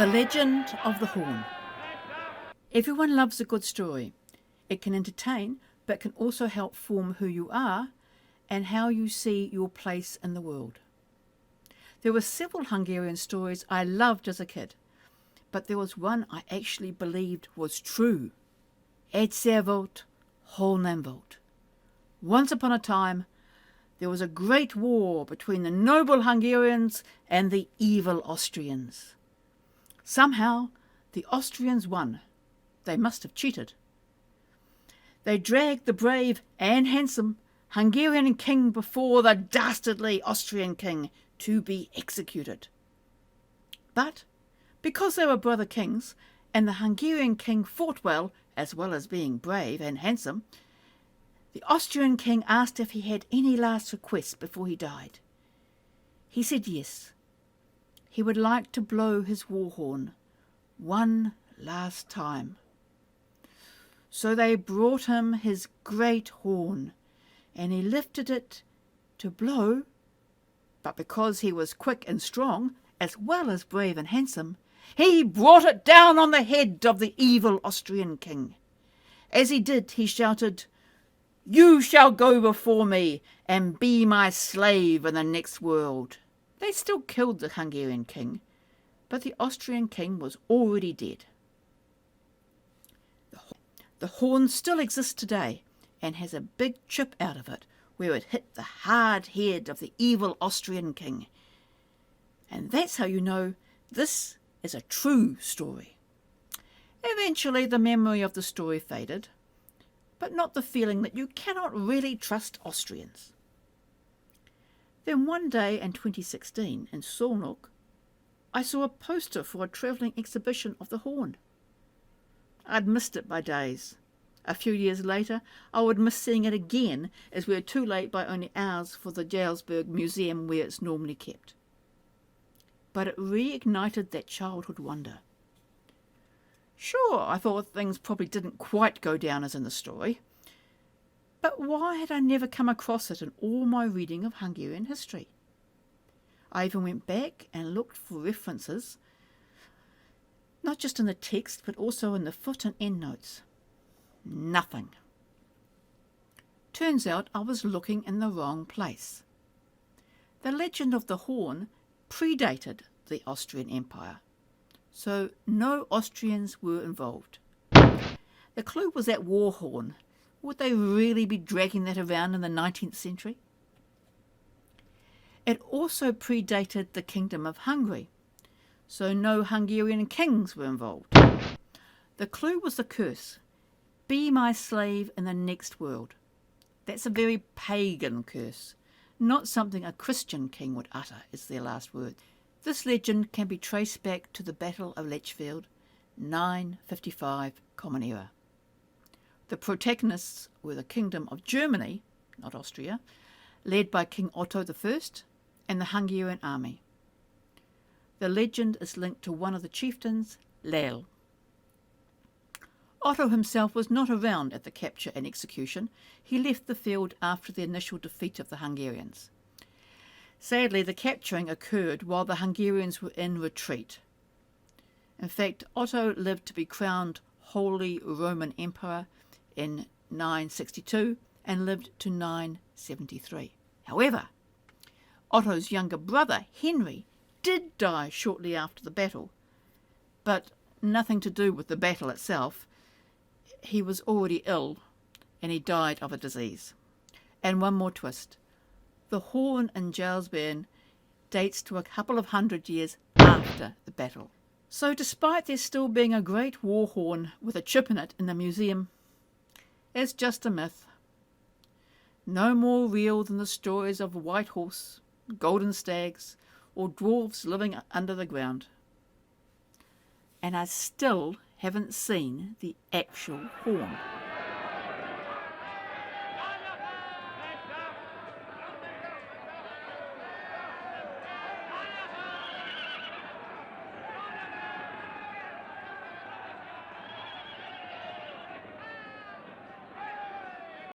The Legend of the Horn. Everyone loves a good story. It can entertain, but can also help form who you are and how you see your place in the world. There were several Hungarian stories I loved as a kid, but there was one I actually believed was true. Egyszer volt, hol nem volt. Once upon a time, there was a great war between the noble Hungarians and the evil Austrians. Somehow, the Austrians won. They must have cheated. They dragged the brave and handsome Hungarian king before the dastardly Austrian king to be executed. But because they were brother kings, and the Hungarian king fought well as being brave and handsome, the Austrian king asked if he had any last requests before he died. He said yes. He would like to blow his war horn one last time. So they brought him his great horn, and he lifted it to blow, but because he was quick and strong, as well as brave and handsome, he brought it down on the head of the evil Austrian king. As he did, he shouted, "You shall go before me and be my slave in the next world." They still killed the Hungarian king, but the Austrian king was already dead. The horn still exists today and has a big chip out of it where it hit the hard head of the evil Austrian king. And that's how you know this is a true story. Eventually the memory of the story faded, but not the feeling that you cannot really trust Austrians. Then one day in 2016 in Szolnok, I saw a poster for a travelling exhibition of the horn. I'd missed it by days. A few years later, I would miss seeing it again, as we were too late by only hours for the Jászberény museum where it's normally kept. But it reignited that childhood wonder. Sure, I thought things probably didn't quite go down as in the story, but why had I never come across it in all my reading of Hungarian history? I even went back and looked for references, not just in the text, but also in the foot and endnotes. Nothing. Turns out I was looking in the wrong place. The legend of the horn predated the Austrian Empire, so no Austrians were involved. The clue was that war horn. Would they really be dragging that around in the 19th century? It also predated the Kingdom of Hungary, so no Hungarian kings were involved. The clue was the curse, "Be my slave in the next world." That's a very pagan curse, not something a Christian king would utter as their last word. This legend can be traced back to the Battle of Lechfeld, 955 Common Era. The protagonists were the Kingdom of Germany, not Austria, led by King Otto I, and the Hungarian army. The legend is linked to one of the chieftains, Lel. Otto himself was not around at the capture and execution. He left the field after the initial defeat of the Hungarians. Sadly, the capturing occurred while the Hungarians were in retreat. In fact, Otto lived to be crowned Holy Roman Emperor in 962 and lived to 973. However, Otto's younger brother, Henry, did die shortly after the battle, but nothing to do with the battle itself. He was already ill and he died of a disease. And one more twist. The horn in Jászberény dates to a couple of hundred years after the battle. So despite there still being a great war horn with a chip in it in the museum, it's just a myth. No more real than the stories of a white horse, golden stags, or dwarves living under the ground. And I still haven't seen the actual horn.